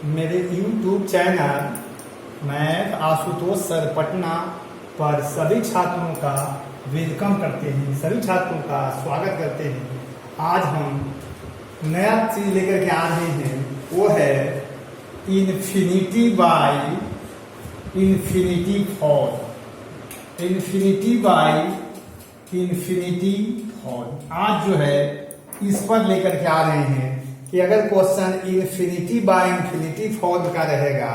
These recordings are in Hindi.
मेरे YouTube channel math Ashutosh sir Patna पर सभी छात्रों का वेलकम करते हैं, सभी छात्रों का स्वागत करते हैं। आज हम नया चीज लेकर के आ रहे हैं, वो है infinity by infinity form. Infinity by infinity form आज जो है इस पर लेकर के आ रहे हैं कि अगर question infinity by infinity form का रहेगा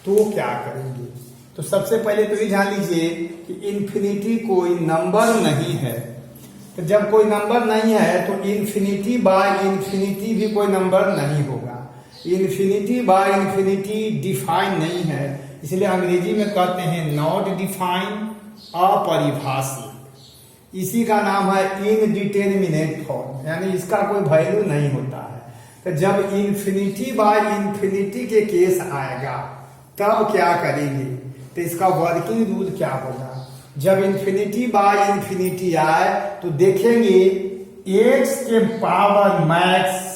तो क्या करेंगे। तो सबसे पहले तो ये जान लीजिए कि इन्फिनिटी कोई नंबर नहीं है। तो जब कोई नंबर नहीं है तो इन्फिनिटी बाय इन्फिनिटी भी कोई नंबर नहीं होगा। इन्फिनिटी बाय इन्फिनिटी डिफाइन नहीं है, इसलिए अंग्रेजी में कहते हैं नॉट डिफाइन, अपरिभाषित। इसी का नाम है इनडिटरमिनेट फॉर्म, यानी इसका कोई वैल्यू नहीं होता है। तो जब इन्फिनिटी बाय इन्फिनिटी के केस आएगा तब क्या करेंगे, तो इसका वर्किंग रूल क्या होगा। जब इन्फिनिटी बाय इन्फिनिटी आए तो देखेंगे एक्स के पावर मैक्स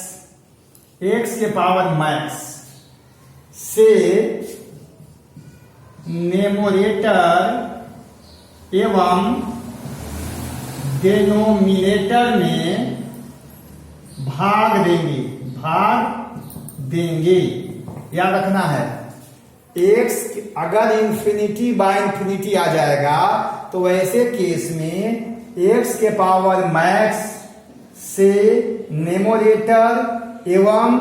से न्यूमरेटर एवं डिनोमिनेटर में भाग देंगे। याद रखना है, एक्स अगर इन्फिनिटी बाय इन्फिनिटी आ जाएगा तो ऐसे केस में एक्स के पावर मैक्स से न्यूमरेटर एवं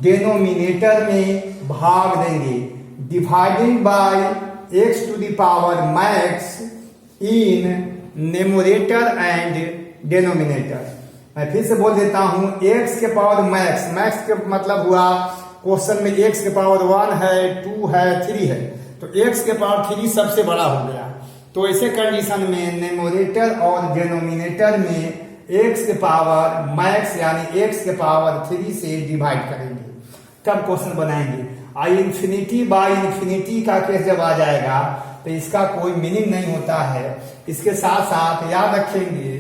डिनोमिनेटर में भाग देंगे। Dividing by x to the power max in numerator and denominator. मैं फिर से बोल देता हूं, एक्स के पावर मैक्स के मतलब हुआ क्वेश्चन में एक्स के पावर 1 है, 2 है, 3 है, तो एक्स के पावर 3 सबसे बड़ा हो गया। तो ऐसे कंडीशन में न्यूमरेटर और डिनोमिनेटर में एक्स के पावर मैक्स यानी एक्स के पावर 3 से डिवाइड करेंगे, तब क्वेश्चन बनाएंगे। आई इन्फिनिटी बाय इन्फिनिटी का केस जब आ जाएगा तो इसका कोई मीनिंग नहीं होता है। इसके साथ साथ याद रखेंगे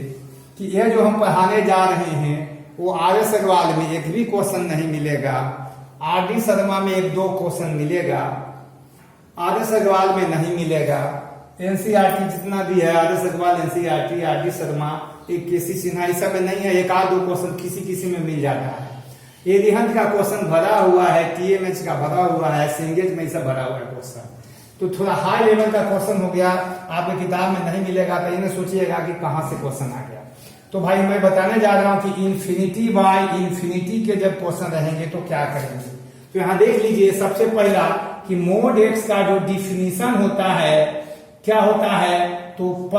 कि यह जो हम पढ़ाने जा रहे हैं वो आर एस अग्रवाल में एक भी क्वेश्चन नहीं मिलेगा, आर डी शर्मा में 1-2 क्वेश्चन मिलेगा, आर एस अग्रवाल में नहीं मिलेगा। एनसीईआरटी जितना भी है, R S Agarwal, NCERT, R D Sharma, एक केसी सिन्हा, इस सब में नहीं है। 1-2 क्वेश्चन किसी में मिल जाता है। ये रिहंत का क्वेश्चन भरा हुआ है, टीएमएच का भरा हुआ है, सिंगेज में सब भरा हुआ है क्वेश्चन। तो थोड़ा हाई लेवल का क्वेश्चन हो गया, आपके किताब में नहीं मिलेगा तो इन्हें सोचिएगा कि कहां से क्वेश्चन आ गया। तो भाई मैं बताने जा रहा हूं कि इन्फिनिटी बाय इन्फिनिटी के जब क्वेश्चन रहेंगे तो क्या करेंगे। तो यहां देख लीजिए, सबसे पहला कि मोड एक्स का जो डिफिनीशन होता है क्या होता है, तो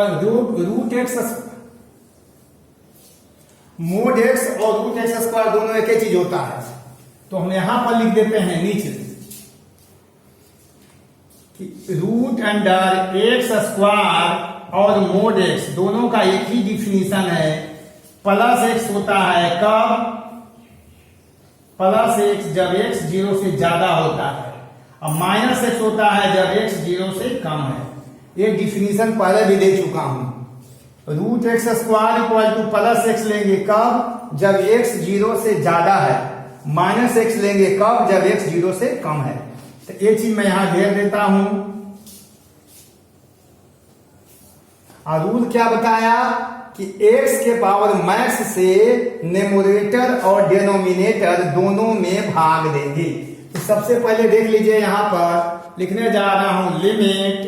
रूट एक्स, मोड एक्स और रूट एक्स स्क्वायर दोनों एक ही चीज होता है। तो हम यहां पर लिख देते हैं नीचे कि रूट अंडर एक्स स्क्वायर और मोड एक्स दोनों का एक ही डिफिनीशन है। प्लस एक्स होता है कब, प्लस एक्स जब एक्स 0 से ज्यादा होता है, और माइनस एक्स होता है जब एक्स 0 से कम है। ये डिफिनीशन पहले भी दे चुका हूं। Root x square equal to plus x लेंगे कब, जब एक्स 0 से ज्यादा है, माइनस एक्स लेंगे कब, जब एक्स 0 से कम है। तो ये चीज मैं यहां घेर देता हूं। और रूल क्या बताया कि x के पावर मैक्स से न्यूमरेटर और डिनोमिनेटर दोनों में भाग देंगे। तो सबसे पहले देख लीजिए, यहां पर लिखने जा रहा हूं limit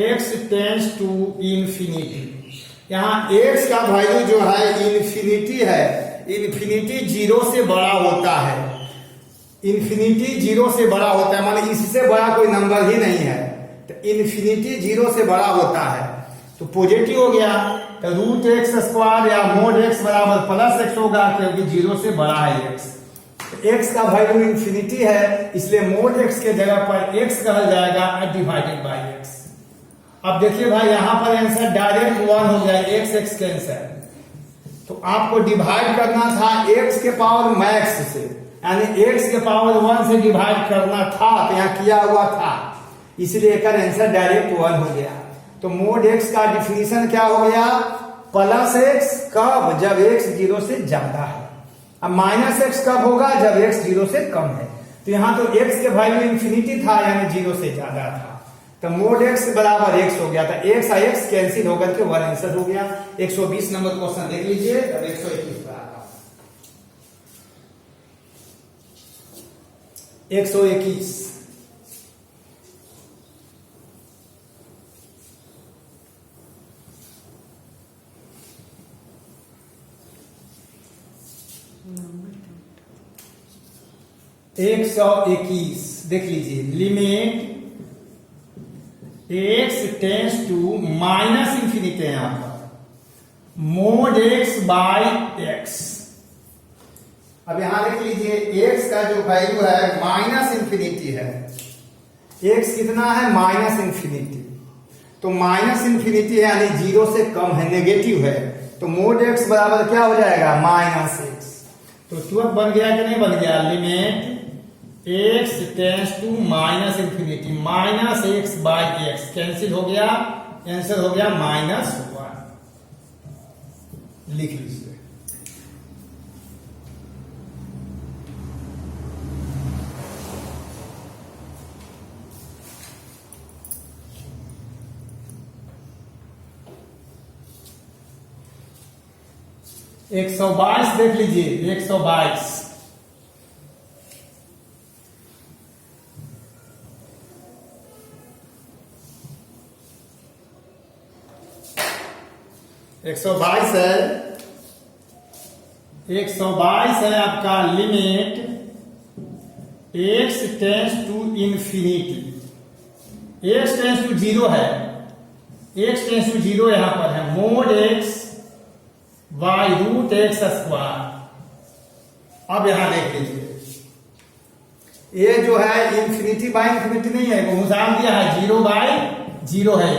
x tends to infinity. यहां x का वैल्यू जो है इन्फिनिटी है, इन्फिनिटी 0 से बड़ा होता है। इन्फिनिटी 0 से बड़ा होता है, माने इससे बड़ा कोई नंबर ही नहीं है। तो इन्फिनिटी 0 से बड़ा होता है तो पॉजिटिव हो गया। तो रूट एक्स स्क्वायर या मोड एक्स बराबर प्लस एक्स होगा, क्योंकि 0 से बड़ा है एक्स। तो एक्स का वैल्यू इन्फिनिटी है, इसलिए मोड एक्स के जगह पर एक्स कहा जाएगा डिवाइडेड बाय एक्स। अब देखिए भाई, यहां पर आंसर डायरेक्ट 1 हो गया, एक्स कैंसर। तो आपको डिवाइड करना था एक्स के पावर मैक्स से, यानी एक्स के पावर 1 से डिवाइड करना था, तो यहां किया हुआ था, इसलिए एक आंसर डायरेक्ट 1 हो गया। तो मोड एक्स का डिफिनीशन क्या हो गया, प्लस एक्स कब, जब एक्स 0 से ज्यादा है। अब माइनस एक्स कब होगा, जब एक्स 0 से कम है। तो यहाँ तो x के वैल्यू इंफिनिटी था, यानी 0 से ज्यादा था, तो मोड x बराबर x हो गया था। x और x कैंसिल होकर के 1 आंसर हो गया। 120 नंबर क्वेश्चन देख लीजिए। अब 121 पर आता हूं। 121 121 देख लीजिए। Limit x tends to minus infinity है यहां पर, मोड x बाई x। अब यहां देख लीजिए x का जो वैल्यू है माइनस इंफिनिटी है। x कितना है? Minus infinity. तो माइनस इंफिनिटी है यानी 0 से कम है, नेगेटिव है, तो मोड x बराबर क्या हो जाएगा? Minus x। तो 12 बन गया कि नहीं बन गया? Limit x tends to minus infinity, minus x by x cancel हो गया, आंसर हो गया -1। लिख लीजिए। एक 122 देख लीजिए। 122 122 है। 122 है आपका। Limit x tends to infinity, x tends to 0 है, x टेंस टू 0 यहां पर है, mod x by root x square. अब यहां देख लीजिए, ये जो है इंफिनिटी बाई इंफिनिटी नहीं है, वो निशान दिया है 0 बाई 0 है।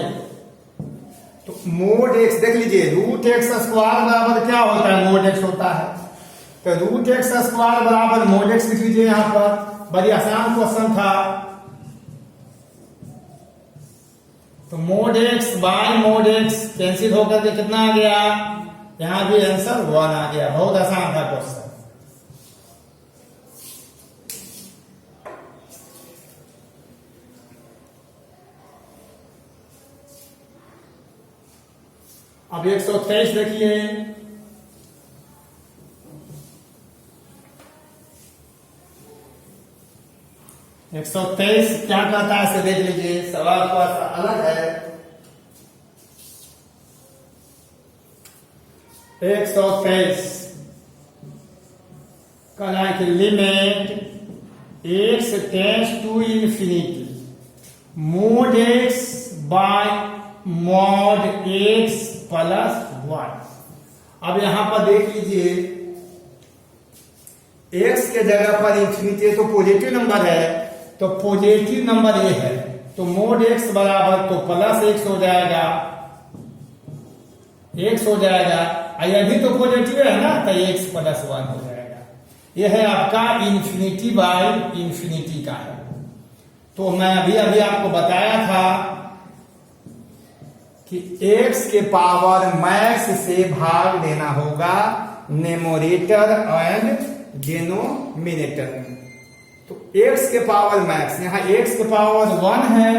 तो मोड एक्स देख लीजिए, रूट एक्स स्क्वायर बराबर क्या होता है? मोड एक्स होता है। तो रूट एक्स स्क्वायर बराबर मोड एक्स लिख लीजिए यहां पर। बड़ी आसान क्वेश्चन था। तो mode x by mode x cancel होकर के कितना आ गया? यहां भी आंसर 1 आ गया। बहुत आसान था क्वेश्चन। अब 123 देखिए। 123 क्या कहता है इसे देख लीजिए। सवाल थोड़ा सा अलग है। 123 कहना है कि limit x tends to infinity, mod x by mod x plus 1। अब यहां पर देख लीजिए, x के जगह पर इंफिनिटी तो पॉजिटिव नंबर है, तो पॉजिटिव नंबर ये है, तो मोड x बराबर तो प्लस x हो जाएगा, x हो जाएगा। यदि तो पॉजिटिव है ना, तो x प्लस 1 हो जाएगा। यह है आपका इंफिनिटी बाय इंफिनिटी का है। तो मैं अभी अभी आपको बताया था कि x के पावर मैक्स से भाग देना होगा न्यूमरेटर एंड डिनोमिनेटर में। तो x के पावर मैक्स, यहाँ x के पावर 1 है,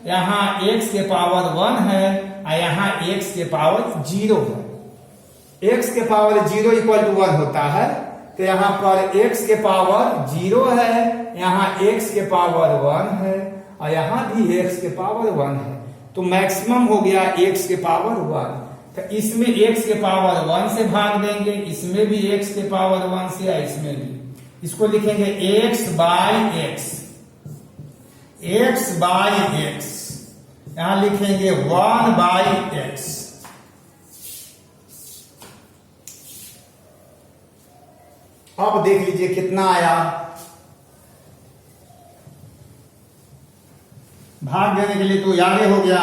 यहाँ x के पावर 1 है, और यहाँ x के पावर 0 है। x के पावर 0 इक्वल टू 1 होता है, तो यहाँ पर x के पावर 0 है, यहाँ x के पावर 1 है, और यहाँ भी x के पावर 1 है। तो मैक्सिमम हो गया x के पावर 1। तो इसमें x के पावर 1 से भाग देंगे, इसमें भी x के पावर 1 से, या इसमें भी। इसको लिखेंगे x by x, x by x, यहां लिखेंगे 1 बाई x। अब देख लीजिए कितना आया। भाग देने के लिए तो याद हो गया।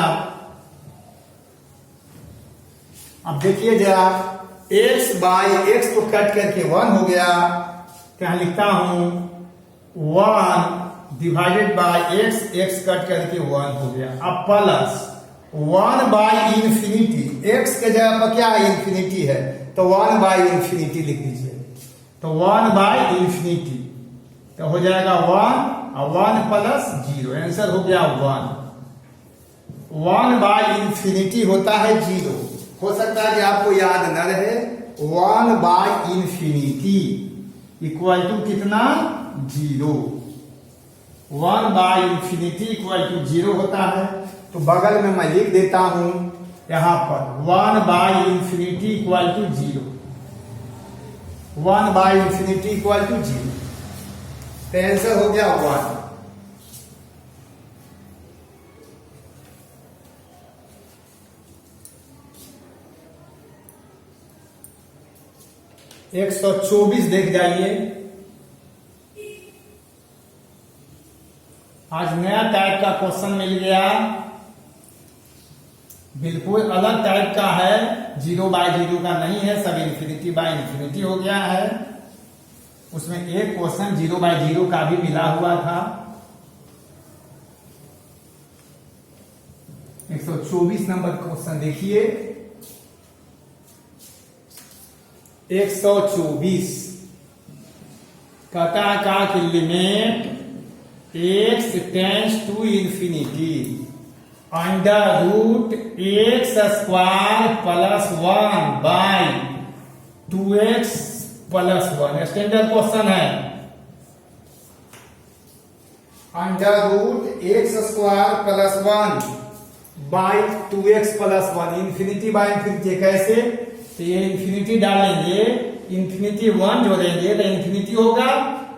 अब देखिए जरा, x बाई x तो कट करके 1 हो गया, तो यहां लिखता हूं 1 divided by x, x cut करके 1 हो गया। अब प्लस 1 बाई इंफिनिटी, x के जगह पर क्या है? इंफिनिटी है, तो 1 बाई इंफिनिटी लिख दीजिए। तो 1 बाई इंफिनिटी, तो हो जाएगा 1 और 1 प्लस 0, आंसर हो गया 1। 1 बाय इंफिनिटी होता है 0। हो सकता है कि आपको याद न रहे, 1 बाय इंफिनिटी इक्वल टू कितना, 0। 1 बाय इंफिनिटी इक्वल टू 0 होता है। तो बगल में मैं लिख देता हूं यहां पर 1 by infinity equal to 0। 1 by infinity equal to 0, तो आंसर हो गया 1। एक 124 देख जाइए। आज नया टाइप का क्वेश्चन मिल गया, बिल्कुल अलग टाइप का है, 0 बाय 0 का नहीं है, सब इंफिनिटी बाय इंफिनिटी हो गया है। उसमें एक क्वेश्चन 0 बाय 0 का भी मिला हुआ था। 124 नंबर क्वेश्चन देखिए। 124 कहता है का कि limit x tends to infinity under root x square plus 1 by 2x plus 1। Standard question है। Under root x square plus 1 by 2x plus 1, infinity by infinity कैसे, तो ये इंफिनिटी डालेंगे, इंफिनिटी 1 जोड़ेंगे तो इंफिनिटी होगा,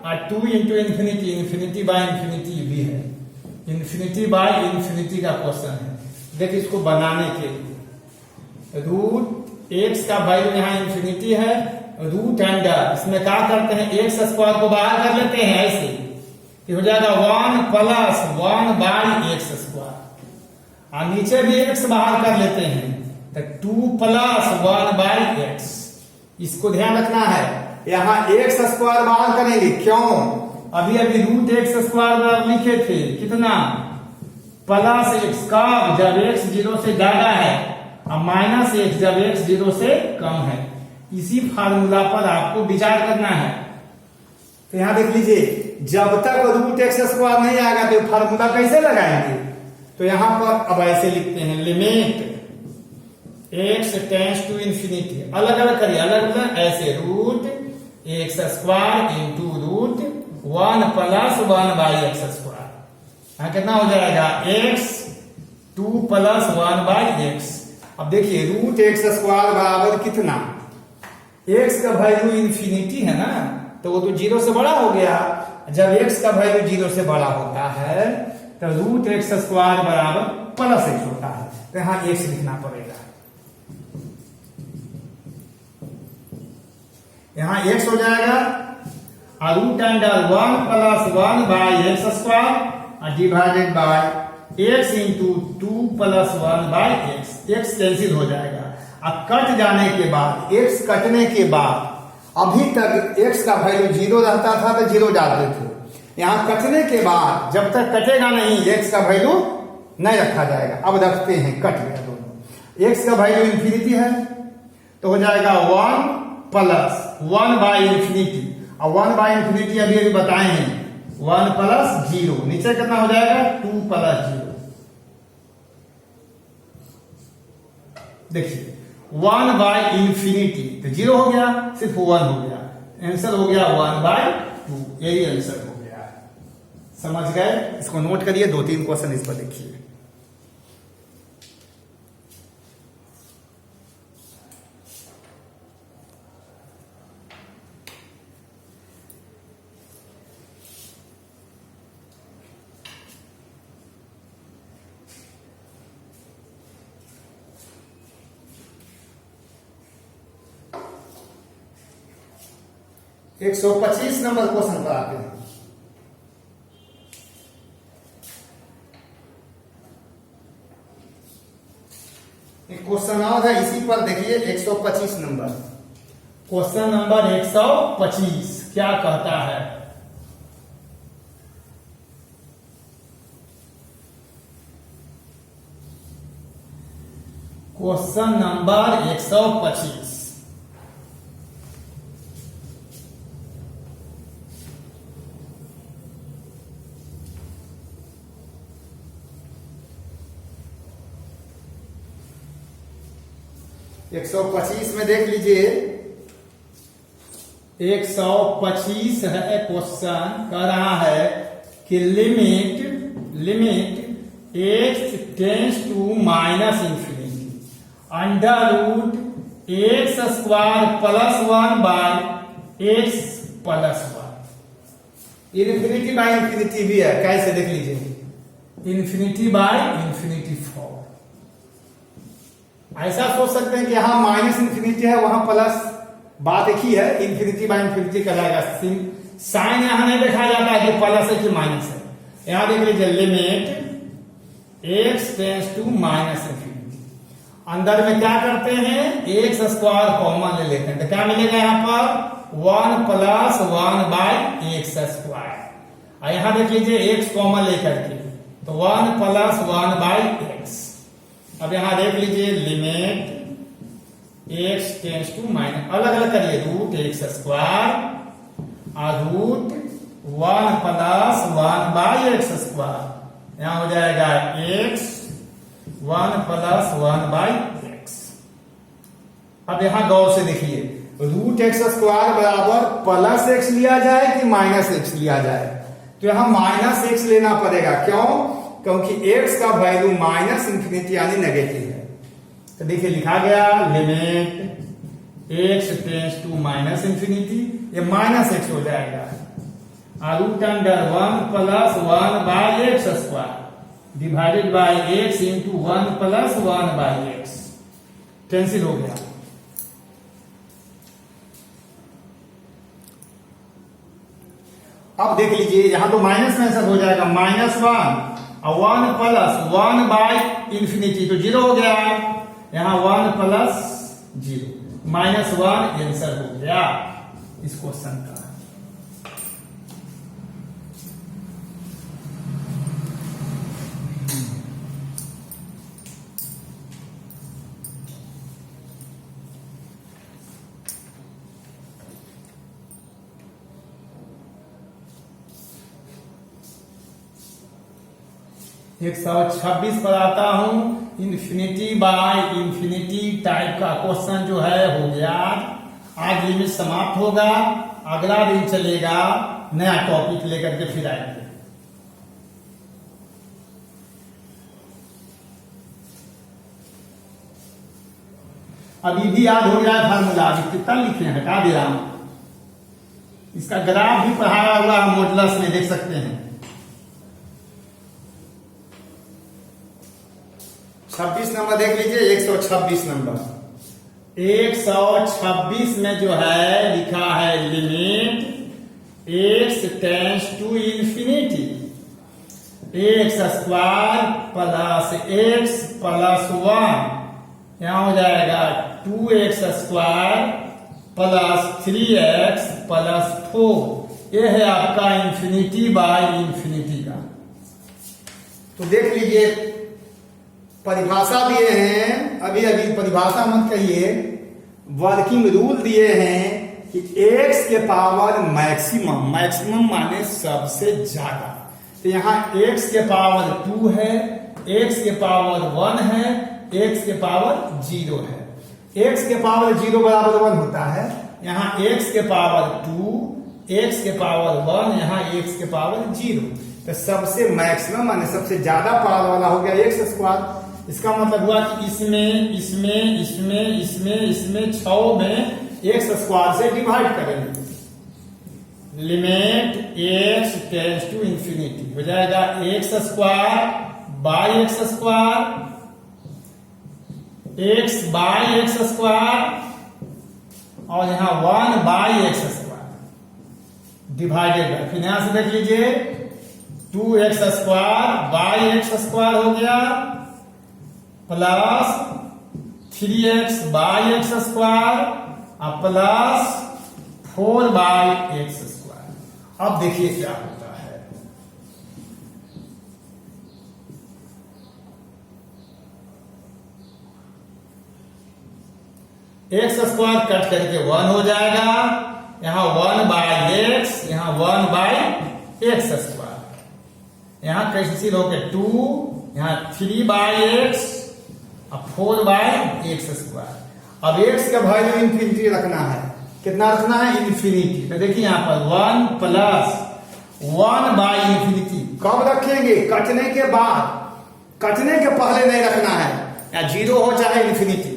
और 2 into infinity, infinity by infinity भी है। इंफिनिटी बाय इंफिनिटी का क्वेश्चन है। देखिए इसको बनाने के लिए रूट एक्स का वैल्यू यहाँ इंफिनिटी है, रूट अंडर, इसमें क्या करते हैं, एक्स स्क्वायर को बाहर कर लेते हैं ऐसे, ये हो जाएगा 1 प्लस 1 बाय एक्स स्क्वायर, और नीचे भी एक्स बाहर कर लेते हैं तो 2 प्लस 1 बाय एक्स। इसको ध्यान रखना है, यहां एक्स स्क्वायर बाहर करेंगे, क्यों, अभी अभी रूट एक्स स्क्वायर लिखे थे कितना, प्लस एक्स का जब एक्स 0 से ज्यादा है, और माइनस एक्स जब एक्स 0 से कम है। इसी फार्मूला पर आपको विचार करना है। तो यहां देख लीजिए, जब तक रूट एक्स स्क्वायर नहीं आएगा तो फार्मूला कैसे लगाएंगे, तो यहां पर अब ऐसे लिखते हैं, limit x tends to infinity, अलग अलग करिए, अलग अलग ऐसे, root x square into root 1 plus 1 by x square, यहां कितना हो जाएगा, एक्स 2 प्लस 1 बाई एक्स। अब देखिए रूट एक्स स्क्वायर बराबर कितना, एक्स का वैल्यू इंफिनिटी है ना, तो वो तो 0 से बड़ा हो गया। जब एक्स का वैल्यू 0 से बड़ा होता है तो रूट एक्स स्क्वायर बराबर प्लस एक्स होता है, तो यहां एक्स लिखना पड़ेगा। यहां एक्स हो जाएगा, और root under 1 plus 1 by x square divided by x into 2 plus 1 by x. X cancel हो जाएगा। अब कट जाने के बाद, एक्स कटने के बाद, अभी तक एक्स का वैल्यू 0 रहता था तो 0 डालते थे, यहां कटने के बाद जब तक कटेगा नहीं एक्स का वैल्यू नहीं रखा जाएगा। अब रखते हैं, कट गया दोनों, एक्स का वैल्यू इंफिनिटी है तो हो जाएगा 1 प्लस 1 बाई इंफिनिटी, और 1 बाई इंफिनिटी अभी अभी बताए हैं 1 प्लस 0, नीचे कितना हो जाएगा 2 प्लस 0। देखिए 1 बाई इंफिनिटी तो 0 हो गया, सिर्फ 1 हो गया, आंसर हो गया 1 बाई 2, यही आंसर हो गया। समझ गए, इसको नोट करिए, 2-3 क्वेश्चन इस पर देखिए। एक 125 नंबर क्वेश्चन पर आते हैं। एक क्वेश्चन और है इसी पर, देखिए 125 नंबर, क्वेश्चन नंबर 125 क्या कहता है, क्वेश्चन नंबर 125, 125 में देख लीजिए, 125 है क्वेश्चन, कह रहा है कि limit x tends to minus infinity under root x square plus 1 by x plus 1। Infinity by infinity भी है, कैसे देख लीजिए, इन्फिनिटी बाय इन्फिनिटी फॉर्म। ऐसा सोच सकते हैं कि यहां माइनस इन्फिनिटी है वहां प्लस, बात एक ही है, इन्फिनिटी बाय इन्फिनिटी कहलाएगा। साइन यहां नहीं देखा जाता है कि प्लस है कि माइनस है। यहां देख लीजिए limit x tends to minus infinity, अंदर में क्या करते हैं, एक्स स्क्वायर कॉमन ले लेते हैं, तो क्या मिलेगा यहाँ पर 1 प्लस 1 बाई एक्स स्क्वायर। और यहां देख लीजिए एक्स कॉमन लेकर के, तो 1 प्लस 1 बाई एक्स। अब यहां देख लीजिए limit x tends to minus, अलग अलग करिए, रूट एक्स स्क्वायर और root 1 plus 1 by x square. यहां हो जाएगा x 1 प्लस 1 बाई एक्स। अब यहां गौर से देखिए, रूट एक्स स्क्वायर बराबर प्लस एक्स लिया जाए कि माइनस एक्स लिया जाए, तो यहां माइनस एक्स लेना पड़ेगा। क्यों? क्योंकि x का वैल्यू माइनस इंफिनिटी यानी नेगेटिव है। तो देखिए लिखा गया limit x tends to minus infinity, ये माइनस एक्स हो जाएगा, root under 1 plus 1 by x square divided by x into 1 plus 1 by x, cancel हो गया। अब देख लीजिए यहां तो माइनस में सब हो जाएगा, -1 और 1 प्लस 1 बाई इंफिनिटी तो 0 हो गया, यहां 1 प्लस 0 -1 आंसर हो गया इस क्वेश्चन का। एक 126 पर आता हूं, इन्फिनिटी बाय इन्फिनिटी टाइप का क्वेश्चन जो है हो गया। आज लिमिट समाप्त होगा, अगला दिन चलेगा नया टॉपिक लेकर के फिर आएंगे। अभी भी याद हो गया फार्मूला, अभी कितना लिखे हैं, हटा दे रहा हूं। इसका ग्राफ भी पढ़ाया हुआ है मॉडुलस में, देख सकते हैं। 26 नंबर देख लीजिए, 126 नंबर, 126 में जो है लिखा है limit x tends to infinity x square plus x plus 1, यहां हो जाएगा 2x square plus 3x plus 4। यह है आपका इंफिनिटी बाय इंफिनिटी का। तो देख लीजिए परिभाषा दिए हैं, अभी अभी परिभाषा मत कहिए, वर्किंग रूल दिए हैं कि x के पावर मैक्सिमम, मैक्सिमम माने सबसे ज्यादा, तो यहां x के पावर 2 है, x के पावर 1 है, x के पावर 0 है। x के पावर 0 बराबर 1 होता है, यहां x के पावर 2, x के पावर 1, यहां x के पावर 0, तो सबसे मैक्सिमम माने सबसे ज्यादा पावर वाला हो गया x स्क्वायर। इसका मतलब हुआ कि इसमें इसमें इसमें इसमें इसमें 6 में एक्स स्क्वायर से डिवाइड करेंगे। Limit x tends to infinity हो जाएगा x square by x square, x by x square, और यहां 1 by x square divided by, फिर यहां से देख लीजिए 2x square by x square हो गया plus 3x by x square plus 4 by x square. अब देखिए क्या होता है, एक्स स्क्वायर कट करके 1 हो जाएगा, यहां 1 बाई एक्स, यहां 1 बाई एक्स स्क्वायर, यहां कैंसिल होकर 2, यहां 3 बाई एक्स और 4 बाई एक्स स्क्वायर। अब x का वैल्यू इन्फिनिटी रखना है। कितना रखना है? इन्फिनिटी। तो देखिए यहां पर 1 प्लस 1 बाई इन्फिनिटी। कब रखेंगे? कटने के बाद, कटने के पहले नहीं रखना है। या 0 हो चाहे इन्फिनिटी,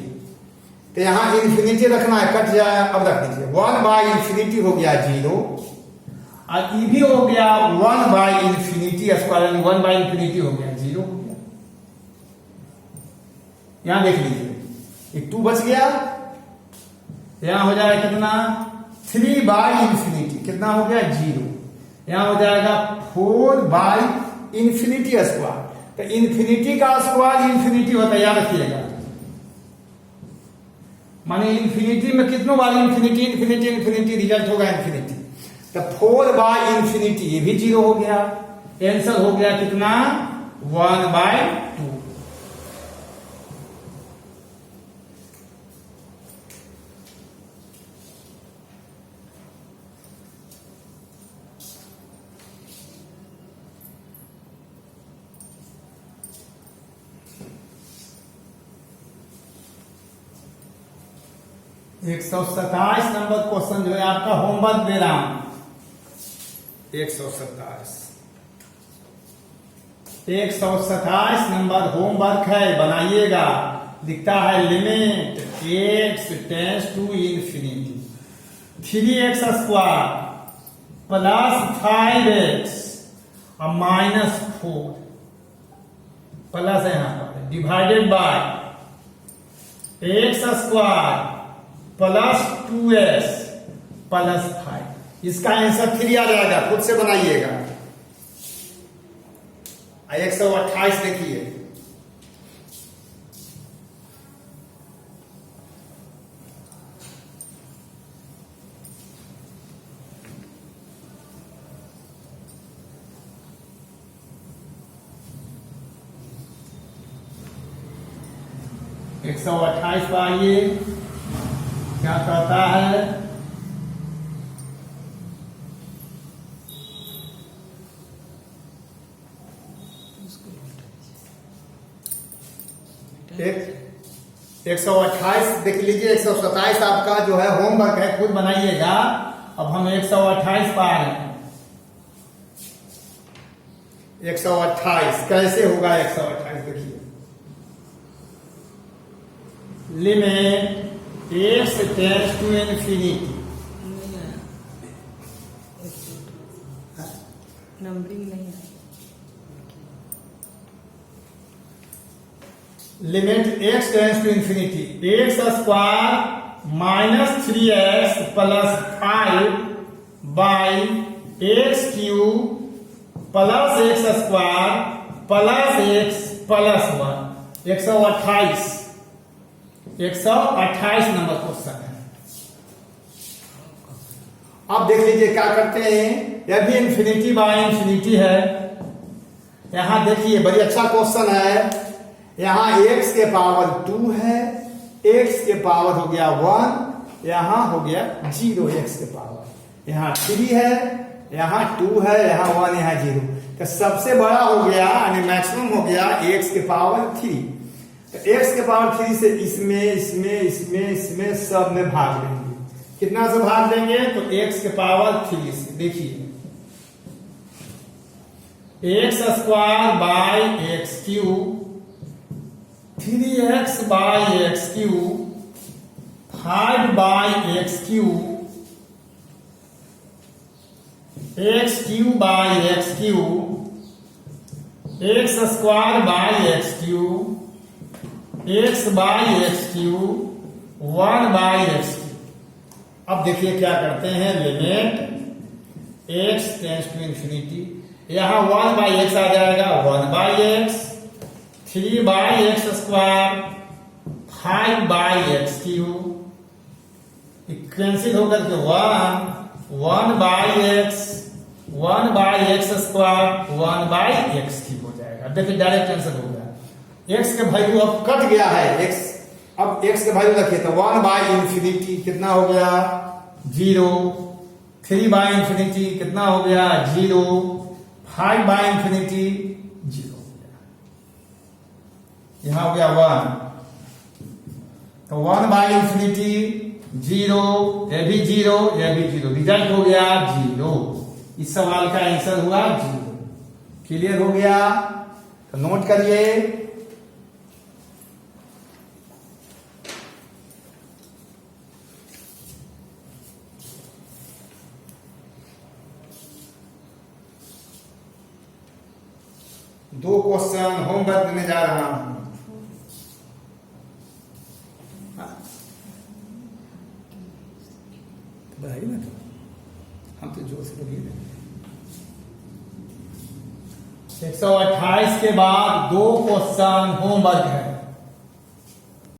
तो यहां इन्फिनिटी रखना है, कट जाए अब रख दीजिए। 1 बाई इन्फिनिटी हो गया 0, और ये भी हो गया 1 by infinity square, 1 by infinity हो गया 0 हो गया। यहां देख लीजिए, ये 2 बच गया, यहां हो जाएगा कितना? 3 बाई इन्फिनिटी। कितना हो गया? 0। यहां हो जाएगा 4 बाई इन्फिनिटी स्क्वायर। तो इन्फिनिटी का स्क्वायर इन्फिनिटी होता है, याद रखिएगा। माने इन्फिनिटी में कितनों बार इन्फिनिटी इन्फिनिटी इन्फिनिटी, रिजल्ट होगा इन्फिनिटी। तो 4 बाई इन्फिनिटी, ये भी 0 हो गया। आंसर हो गया कितना? 1/2। एक 127 नंबर क्वेश्चन जो है आपका होमवर्क दे रहा हूं। 127 नंबर होमवर्क है, बनाइएगा। दिखता है limit x tends to infinity 3x square plus 5x और माइनस 4 प्लस है यहां पर divided by x square plus 2s plus 5। इसका आंसर 3 आ जाएगा, खुद से बनाइएगा। 128 देखिए, एक 128 पर आइए, क्या कहता है? एक 128 देख लीजिए। 127 आपका जो है होमवर्क है, खुद बनाइएगा। अब हम 128 पा रहे हैं। 128 कैसे होगा? 128 देखिए, limit x tends to infinity, numbering नहीं है। Limit x tends to infinity x square minus 3x plus 5 by x cube plus x square plus x plus 1। 128 number question है। अब देख लीजिए क्या करते हैं। यह भी इन्फिनिटी बाय इन्फिनिटी है। यहां देखिए, बड़ी अच्छा क्वेश्चन है। यहां x के पावर 2 है, x के पावर हो गया 1, यहां हो गया 0 x के पावर। यहां 3 है, यहां 2 है, यहां 1, यहां 0। तो सबसे बड़ा हो गया, यानी मैक्सिमम हो गया x के पावर 3। तो x के पावर 3 से इसमें सब में भाग देंगे। कितना से भाग देंगे? तो x के पावर 3 से। देखिए, x square by x cube 3x by x cube 5 by x cube x cube by x cube x square by x cube x by x cube 1 by x cube. अब देखिए क्या करते हैं, limit x tends to infinity, यहां 1 बाई x आ जाएगा, 1 by x 3 by x square 5 by x cube, cancel होकर के 1 by x square 1 by x cube हो जाएगा। देखिए डायरेक्ट आंसर हो गया। x के वैल्यू अब कट गया है, अब x के वैल्यू रखिए तो 1 बाई इंफिनिटी कितना हो गया? 0। 3 बाई इंफिनिटी कितना हो गया? 0। 5 बाई इंफिनिटी 0 हो गया। यहां हो गया 1। तो 1/इंफिनिटी 0, ये भी 0, ये भी 0, रिजल्ट हो गया 0। इस सवाल का आंसर हुआ 0। क्लियर हो गया? तो नोट करिए। दो क्वेश्चन होमवर्क में जा रहा हूं। बताइए ना, हम तो जोर से बोलिए। 128 के बाद दो क्वेश्चन होमवर्क है।